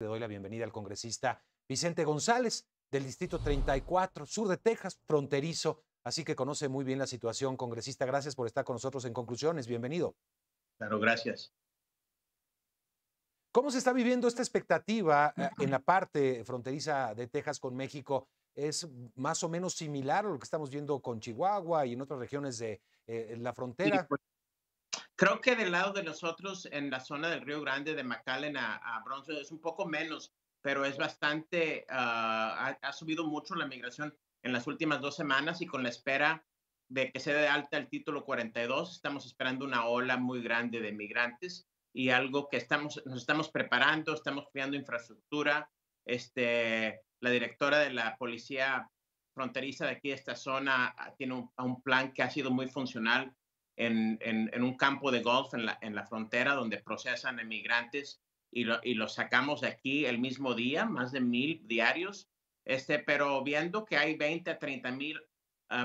Le doy la bienvenida al congresista Vicente González del Distrito 34, sur de Texas, fronterizo, así que conoce muy bien la situación. Congresista, gracias por estar con nosotros en Conclusiones. Bienvenido. Claro, gracias. ¿Cómo se está viviendo esta expectativa en la parte fronteriza de Texas con México? ¿Es más o menos similar a lo que estamos viendo con Chihuahua y en otras regiones de la Sí, frontera? pues, creo que del lado de nosotros, en la zona del Río Grande, de McAllen a Bronzeville, es un poco menos, pero es bastante, ha subido mucho la migración en las últimas 2 semanas y con la espera de que se dé de alta el título 42, estamos esperando una ola muy grande de migrantes y algo que nos estamos preparando, estamos creando infraestructura. La directora de la policía fronteriza de aquí de esta zona tiene un plan que ha sido muy funcional en un campo de golf en la frontera donde procesan emigrantes y los sacamos de aquí el mismo día, más de 1,000 diarios, pero viendo que hay 20 a 30 mil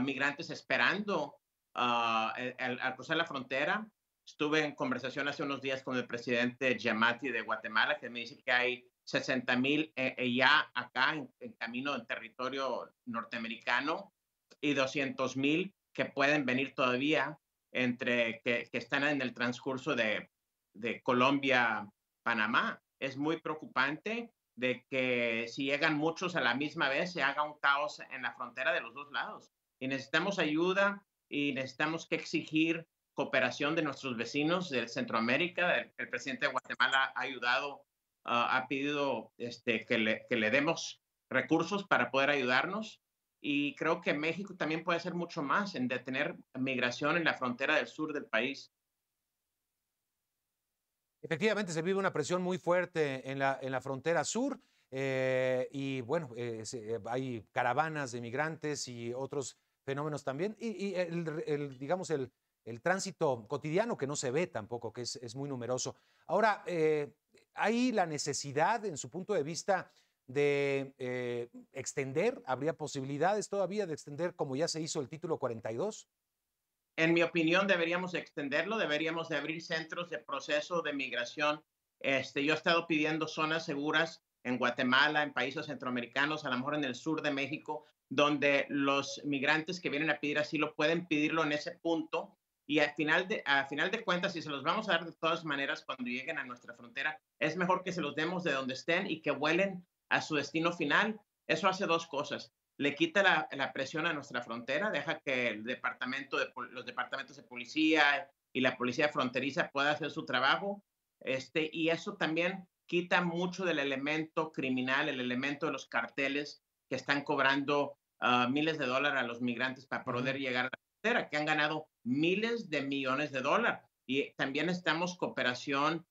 migrantes esperando al cruzar la frontera. Estuve en conversación hace unos días con el presidente Giamatti de Guatemala, que me dice que hay 60,000 ya acá en camino en territorio norteamericano y 200,000 que pueden venir todavía que están en el transcurso de Colombia, Panamá. Es muy preocupante de que si llegan muchos a la misma vez, se haga un caos en la frontera de los dos lados. Y necesitamos ayuda y necesitamos que exigir cooperación de nuestros vecinos de Centroamérica. El presidente de Guatemala ha ayudado, ha pedido que le demos recursos para poder ayudarnos. Y creo que México también puede hacer mucho más en detener migración en la frontera del sur del país. Efectivamente, se vive una presión muy fuerte en la frontera sur y bueno, hay caravanas de migrantes y otros fenómenos también. Y digamos, el tránsito cotidiano que no se ve tampoco, que es muy numeroso. Ahora, ¿hay la necesidad, en su punto de vista, de extender? ¿Habría posibilidades todavía de extender como ya se hizo el título 42? En mi opinión, deberíamos extenderlo, deberíamos de abrir centros de proceso de migración. Yo he estado pidiendo zonas seguras en Guatemala, en países centroamericanos, a lo mejor en el sur de México, donde los migrantes que vienen a pedir asilo pueden pedirlo en ese punto y a final de cuentas, si se los vamos a dar de todas maneras cuando lleguen a nuestra frontera, es mejor que se los demos de donde estén y que vuelen a su destino final. Eso hace dos cosas: le quita la presión a nuestra frontera, deja que los departamentos de policía y la policía fronteriza pueda hacer su trabajo, y eso también quita mucho del elemento criminal, el elemento de los carteles que están cobrando miles de dólares a los migrantes para Ujú. poder llegar a la frontera, que han ganado miles de millones de dólares. Y también estamos cooperación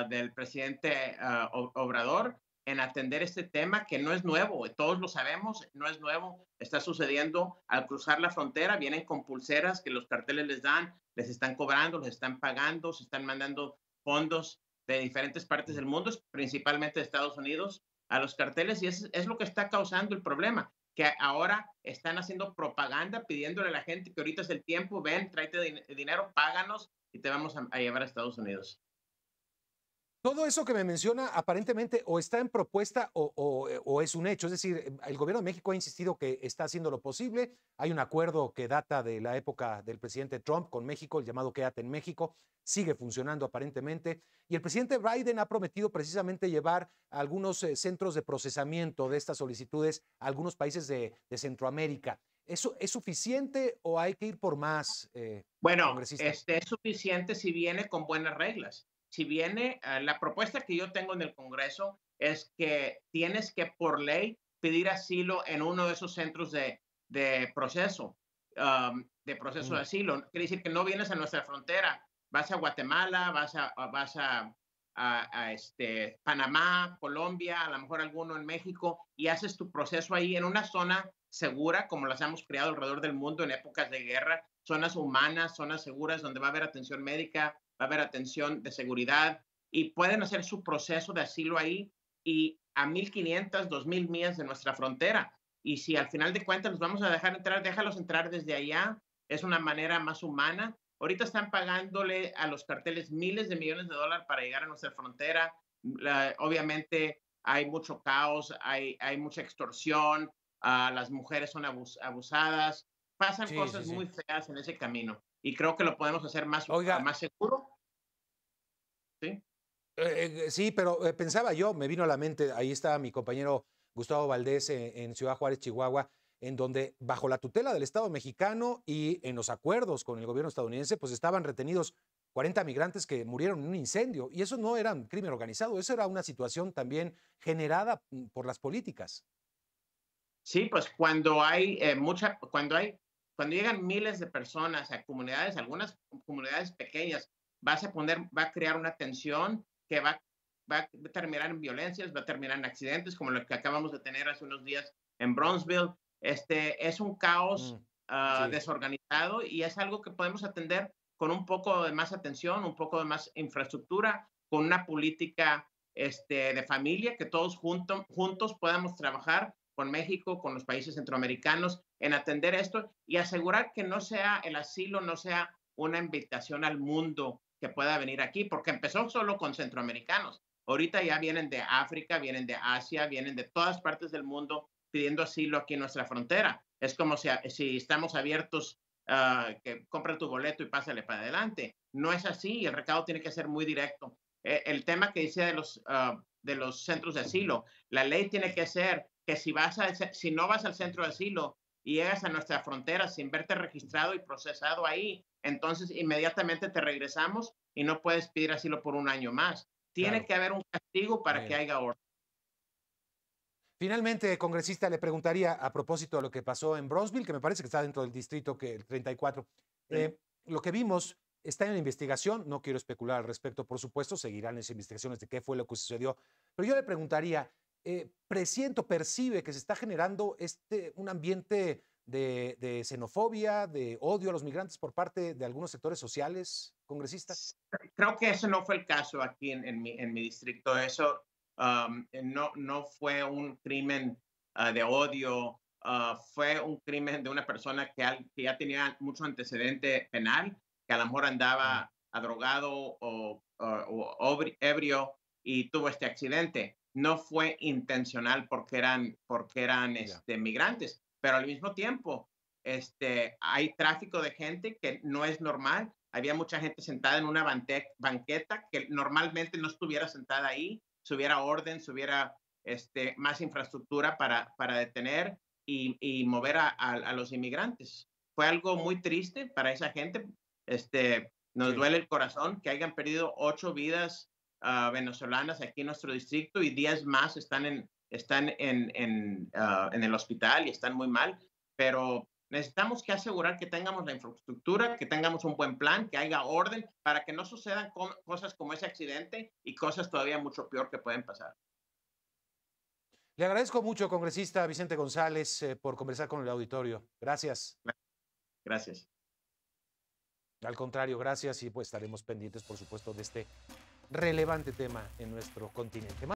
del presidente Obrador en atender este tema que no es nuevo, todos lo sabemos, no es nuevo, está sucediendo al cruzar la frontera, vienen con pulseras que los carteles les dan, les están cobrando, les están pagando, se están mandando fondos de diferentes partes del mundo, principalmente de Estados Unidos, a los carteles y es lo que está causando el problema, que ahora están haciendo propaganda pidiéndole a la gente que ahorita es el tiempo, ven, tráete dinero, páganos y te vamos a llevar a Estados Unidos. Todo eso que me menciona aparentemente o está en propuesta o es un hecho. Es decir, el gobierno de México ha insistido que está haciendo lo posible. Hay un acuerdo que data de la época del presidente Trump con México, el llamado Quédate en México. Sigue funcionando aparentemente. Y el presidente Biden ha prometido precisamente llevar algunos centros de procesamiento de estas solicitudes a algunos países de Centroamérica. ¿Eso es suficiente o hay que ir por más, Bueno, congresista? es suficiente si viene con buenas reglas. Si viene, la propuesta que yo tengo en el Congreso es que tienes que por ley pedir asilo en uno de esos centros de proceso, de proceso de Mm. asilo. Quiere decir que no vienes a nuestra frontera, vas a Guatemala, vas a Panamá, Colombia, a lo mejor alguno en México y haces tu proceso ahí en una zona segura, como las hemos creado alrededor del mundo en épocas de guerra, zonas humanas, zonas seguras donde va a haber atención médica, va a haber atención de seguridad y pueden hacer su proceso de asilo ahí y a 1,500, 2,000 millas de nuestra frontera. Y si al final de cuentas los vamos a dejar entrar, déjalos entrar desde allá. Es una manera más humana. Ahorita están pagándole a los carteles miles de millones de dólares para llegar a nuestra frontera. Obviamente hay mucho caos, hay mucha extorsión, las mujeres son abusadas, pasan Sí, cosas sí, sí. muy feas en ese camino y creo que lo podemos hacer Oiga, más seguro, ¿sí? sí, pero pensaba yo, me vino a la mente, ahí estaba mi compañero Gustavo Valdés en Ciudad Juárez, Chihuahua, en donde bajo la tutela del Estado mexicano y en los acuerdos con el gobierno estadounidense, pues estaban retenidos 40 migrantes que murieron en un incendio. Y eso no era un crimen organizado, eso era una situación también generada por las políticas. Sí, pues cuando llegan miles de personas a comunidades, algunas comunidades pequeñas, va a crear una tensión que va a terminar en violencias, va a terminar en accidentes, como lo que acabamos de tener hace unos días en Bronzeville. Es un caos Mm, sí, desorganizado y es algo que podemos atender con un poco de más atención, un poco de más infraestructura, con una política de familia, que todos juntos podamos trabajar con México, con los países centroamericanos, en atender esto y asegurar que no sea el asilo, no sea una invitación al mundo que pueda venir aquí, porque empezó solo con centroamericanos. Ahorita ya vienen de África, vienen de Asia, vienen de todas partes del mundo pidiendo asilo aquí en nuestra frontera. Es como si estamos abiertos, que compra tu boleto y pásale para adelante. No es así y el recado tiene que ser muy directo. El tema que decía de los centros de asilo, la ley tiene que ser que si no vas al centro de asilo y llegas a nuestra frontera sin verte registrado y procesado ahí, entonces inmediatamente te regresamos y no puedes pedir asilo por un año más. Tiene claro. que haber un castigo para que Bien. haya orden. Finalmente, congresista, le preguntaría a propósito de lo que pasó en Bronzeville, que me parece que está dentro del distrito que el 34. ¿Sí? Lo que vimos está en la investigación, no quiero especular al respecto, por supuesto, seguirán las investigaciones de qué fue lo que sucedió, pero yo le preguntaría, presiento, percibe que se está generando un ambiente de xenofobia, de odio a los migrantes por parte de algunos sectores sociales, congresista. Creo que eso no fue el caso aquí en mi distrito. Eso no fue un crimen de odio, fue un crimen de una persona que ya tenía mucho antecedente penal, que a lo mejor Mm, andaba drogado o ebrio y tuvo este accidente. No fue intencional porque eran ya, migrantes, pero al mismo tiempo hay tráfico de gente que no es normal. Había mucha gente sentada en una banqueta que normalmente no estuviera sentada ahí, si hubiera orden, si hubiera más infraestructura para detener y mover a los inmigrantes. Fue algo muy triste para esa gente. Nos sí. duele el corazón que hayan perdido 8 vidas venezolanas aquí en nuestro distrito y 10 más en el hospital y están muy mal, pero necesitamos que asegurar que tengamos la infraestructura, que tengamos un buen plan, que haya orden para que no sucedan cosas como ese accidente y cosas todavía mucho peor que pueden pasar. Le agradezco mucho, congresista Vicente González, por conversar con el auditorio. Gracias. Gracias. Al contrario, gracias y pues estaremos pendientes, por supuesto, de este relevante tema en nuestro continente.